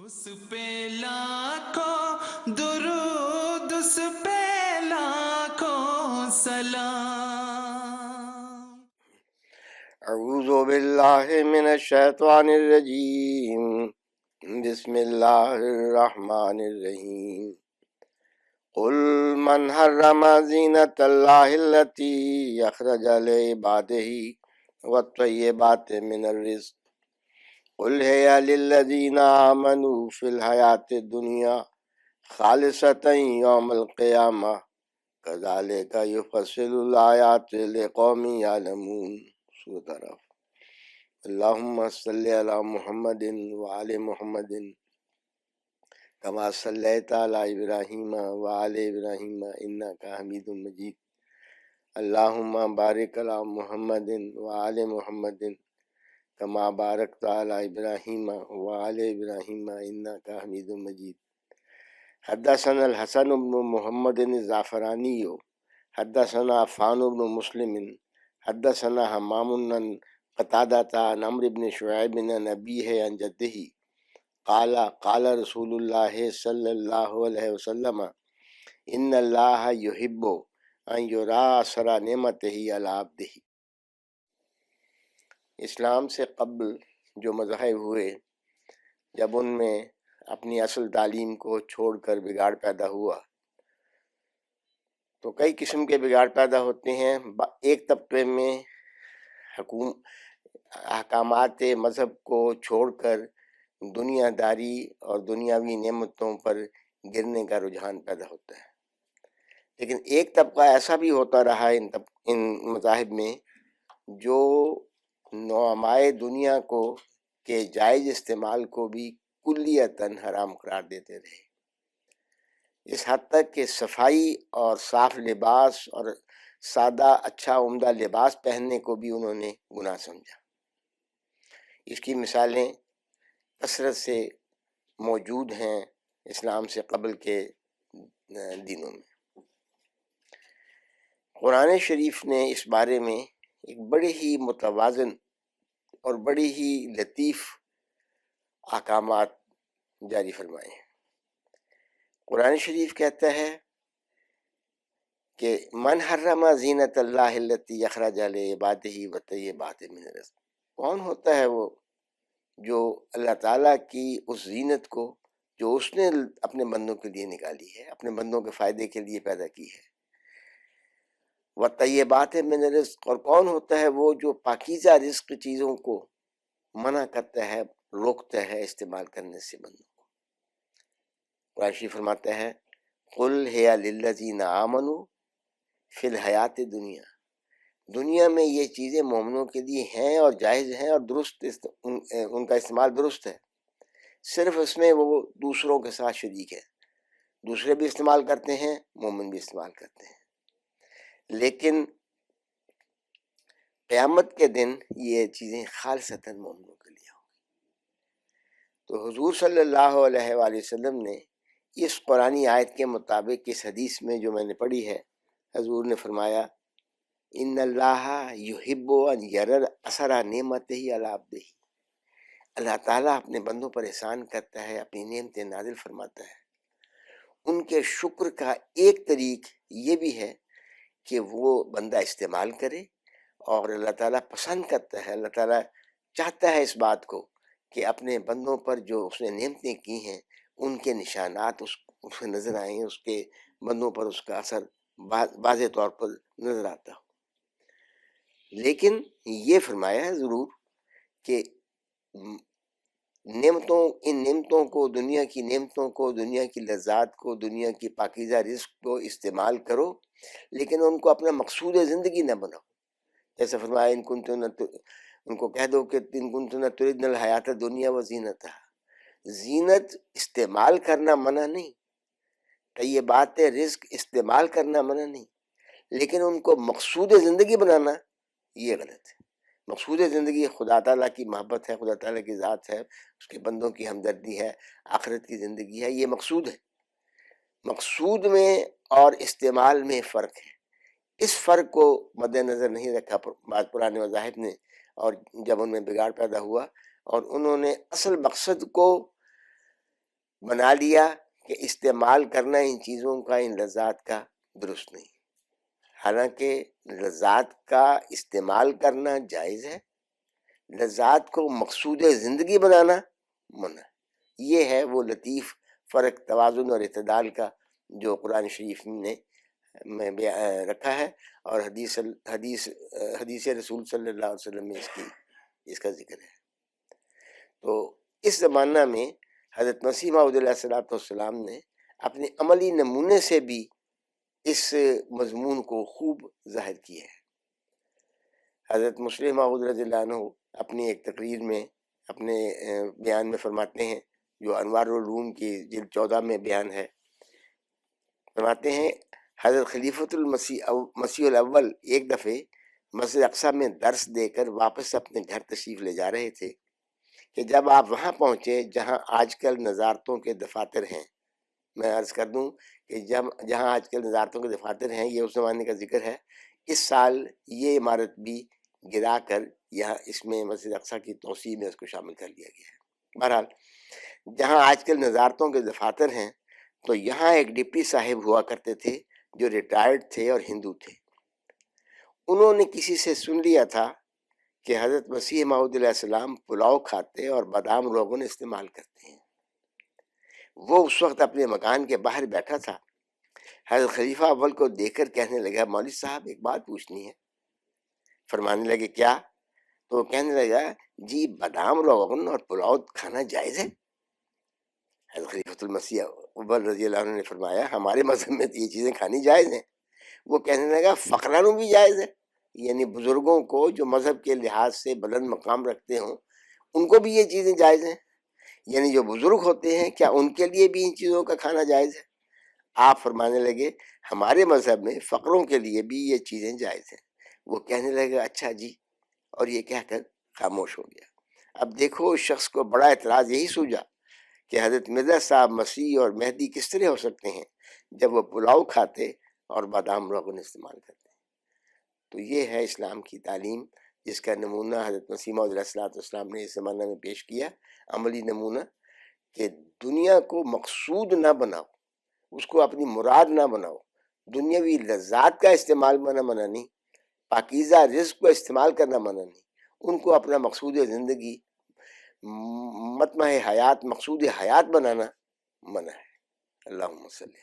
اس پہ لاکھوں درود، اس پہ لاکھوں سلام۔ اعوذ باللہ من الشیطان الرجیم، بسم اللہ الرحمن الرحیم۔ قل من حرم زینۃ اللہ التی اخرج لعبادہ والطیبات من الرزق قل ہی للذین آمنوا فی الحیاۃ الدنیا خالصۃ یوم القیامہ کذالک یفصل الآیات لقوم یعلمون۔ سورۃ اعراف۔ اللہم صلی علی محمد وعلی محمد کما صلیت علی ابراہیم وعلی ابراہیم انک حمید مجید۔ اللہم بارک علی محمد وعلی محمد کما بارکت علی ابراہیم وعلی ابراہیم انک حمید مجید۔ حدثنا الحسن بن محمد الزعفرانی حدثنا عفان بن مسلم حدثنا حمام عن قتادة عن عمرو بن شعيب عن أبيه عن جده قال قال رسول الله صلى الله عليه وسلم إن الله يحب أن يرى أثر نعمته على عبده۔ اسلام سے قبل جو مذاہب ہوئے، جب ان میں اپنی اصل تعلیم کو چھوڑ کر بگاڑ پیدا ہوا تو کئی قسم کے بگاڑ پیدا ہوتے ہیں۔ ایک طبقے میں احکامات مذہب کو چھوڑ کر دنیا داری اور دنیاوی نعمتوں پر گرنے کا رجحان پیدا ہوتا ہے، لیکن ایک طبقہ ایسا بھی ہوتا رہا ان مذاہب میں جو نعمائے دنیا کو کے جائز استعمال کو بھی کلیتاً حرام قرار دیتے رہے، اس حد تک کہ صفائی اور صاف لباس اور سادہ اچھا عمدہ لباس پہننے کو بھی انہوں نے گناہ سمجھا۔ اس کی مثالیں کثرت سے موجود ہیں اسلام سے قبل کے دنوں میں۔ قرآن شریف نے اس بارے میں ایک بڑے ہی متوازن اور بڑی ہی لطیف احکامات جاری فرمائے ہیں۔ قرآن شریف کہتا ہے کہ من حرم زینت اللہ التی اخرج لعبادہ والطیبات من الرزق، کون ہوتا ہے وہ جو اللہ تعالیٰ کی اس زینت کو جو اس نے اپنے بندوں کے لیے نکالی ہے، اپنے بندوں کے فائدے کے لیے پیدا کی ہے، والطیبات من الرزق، اور کون ہوتا ہے وہ جو پاکیزہ رزق چیزوں کو منع کرتا ہے، روکتا ہے استعمال کرنے سے بندوں کو۔ قرآن شریف فرماتا ہے قل ہی للذین آمنوا فی الحیات دنیا، دنیا میں یہ چیزیں مومنوں کے لیے ہیں اور جائز ہیں اور درست ان کا استعمال درست ہے، صرف اس میں وہ دوسروں کے ساتھ شریک ہے، دوسرے بھی استعمال کرتے ہیں، مومن بھی استعمال کرتے ہیں، لیکن قیامت کے دن یہ چیزیں خالصتاً مومنوں کے لیے ہوں۔ تو حضور صلی اللہ علیہ وآلہ وسلم نے اس قرآنی آیت کے مطابق اس حدیث میں جو میں نے پڑھی ہے، حضور نے فرمایا ان اللہ یحب ان یرى اثر نعمتہ علی عبدہ، اللہ تعالیٰ اپنے بندوں پر احسان کرتا ہے، اپنی نعمتیں نازل فرماتا ہے۔ ان کے شکر کا ایک طریق یہ بھی ہے کہ وہ بندہ استعمال کرے، اور اللہ تعالیٰ پسند کرتا ہے، اللہ تعالیٰ چاہتا ہے اس بات کو کہ اپنے بندوں پر جو اس نے نعمتیں کی ہیں ان کے نشانات اس سے نظر آئیں، اس کے بندوں پر اس کا اثر واضح طور پر نظر آتا ہو۔ لیکن یہ فرمایا ہے ضرور کہ ان نعمتوں کو، دنیا کی نعمتوں کو، دنیا کی لذات کو، دنیا کی پاکیزہ رزق کو استعمال کرو، لیکن ان کو اپنا مقصود زندگی نہ بناؤ۔ جیسے فرمایا ان کو کہہ دو کہ ان کنتن تردن الحیات الدنیا وزینتہا، زینت استعمال کرنا منع نہیں، طیبات رزق استعمال کرنا منع نہیں، لیکن ان کو مقصود زندگی بنانا یہ غلط ہے۔ مقصود زندگی خدا تعالیٰ کی محبت ہے، خدا تعالیٰ کی ذات ہے، اس کے بندوں کی ہمدردی ہے، آخرت کی زندگی ہے، یہ مقصود ہے۔ مقصود میں اور استعمال میں فرق ہے، اس فرق کو مد نظر نہیں رکھا بعض پرانے مذاہب نے، اور جب ان میں بگاڑ پیدا ہوا اور انہوں نے اصل مقصد کو بنا لیا کہ استعمال کرنا ان چیزوں کا، ان لذات کا درست نہیں، حالانکہ لذات کا استعمال کرنا جائز ہے، لذات کو مقصود زندگی بنانا منع ہے۔ یہ ہے وہ لطیف فرق توازن اور اعتدال کا جو قرآن شریف نے میں رکھا ہے، اور حدیث رسول صلی اللہ علیہ وسلم میں اس کا ذکر ہے۔ تو اس زمانہ میں حضرت مسیح موعود علیہ الصلوۃ والسلام نے اپنے عملی نمونے سے بھی اس مضمون کو خوب ظاہر کیا ہے۔ حضرت مسلم موعود رضی اللہ عنہ اپنی ایک تقریر میں اپنے بیان میں فرماتے ہیں، جو انوار العلوم کی جلد 14 میں بیان ہے، فرماتے ہیں حضرت خلیفۃ مسیح الاول ایک دفعہ مسجد اقصیٰ میں درس دے کر واپس اپنے گھر تشریف لے جا رہے تھے کہ جب آپ وہاں پہنچے جہاں آج کل نظارتوں کے دفاتر ہیں، میں عرض کر دوں کہ جہاں آج کل نظارتوں کے دفاتر ہیں یہ اس زمانے کا ذکر ہے، اس سال یہ عمارت بھی گرا کر یہاں اس میں مسجد اقصیٰ کی توسیع میں اس کو شامل کر لیا گیا ہے۔ بہرحال جہاں آج کل نظارتوں کے دفاتر ہیں، تو یہاں ایک ڈپٹی صاحب ہوا کرتے تھے جو ریٹائرڈ تھے اور ہندو تھے۔ انہوں نے کسی سے سن لیا تھا کہ حضرت مسیح موعود علیہ السلام پلاؤ کھاتے اور بادام روغن استعمال کرتے ہیں۔ وہ اس وقت اپنے مکان کے باہر بیٹھا تھا، حضرت خلیفہ اول کو دیکھ کر کہنے لگا، مولوی صاحب ایک بات پوچھنی ہے۔ فرمانے لگے کیا؟ تو وہ کہنے لگا، جی بادام روغن اور پلاؤ کھانا جائز ہے؟ حضرت خلیفۃ المسیح اول رضی اللہ عنہ نے فرمایا، ہمارے مذہب میں تو یہ چیزیں کھانی جائز ہیں۔ وہ کہنے لگا فقراں بھی جائز ہے، یعنی بزرگوں کو جو مذہب کے لحاظ سے بلند مقام رکھتے ہوں ان کو بھی یہ چیزیں جائز ہیں، یعنی جو بزرگ ہوتے ہیں کیا ان کے لیے بھی ان چیزوں کا کھانا جائز ہے؟ آپ فرمانے لگے ہمارے مذہب میں فقروں کے لیے بھی یہ چیزیں جائز ہیں۔ وہ کہنے لگا اچھا جی، اور یہ کہہ کر خاموش ہو گیا۔ اب دیکھو اس شخص کو بڑا اعتراض یہی سوجا کہ حضرت مرزا صاحب مسیح اور مہدی کس طرح ہو سکتے ہیں جب وہ پلاؤ کھاتے اور بادام روغن استعمال کرتے ہیں۔ تو یہ ہے اسلام کی تعلیم، جس کا نمونہ حضرت مسیح موعود علیہ الصلوۃ والسلام نے اس زمانہ میں پیش کیا، عملی نمونہ، کہ دنیا کو مقصود نہ بناؤ، اس کو اپنی مراد نہ بناؤ، دنیاوی لذات کا استعمال منع نہیں، پاکیزہ رزق کو استعمال کرنا منع نہیں، ان کو اپنا مقصود زندگی، مطمع حیات، مقصود حیات بنانا منع ہے۔ اللہم صلی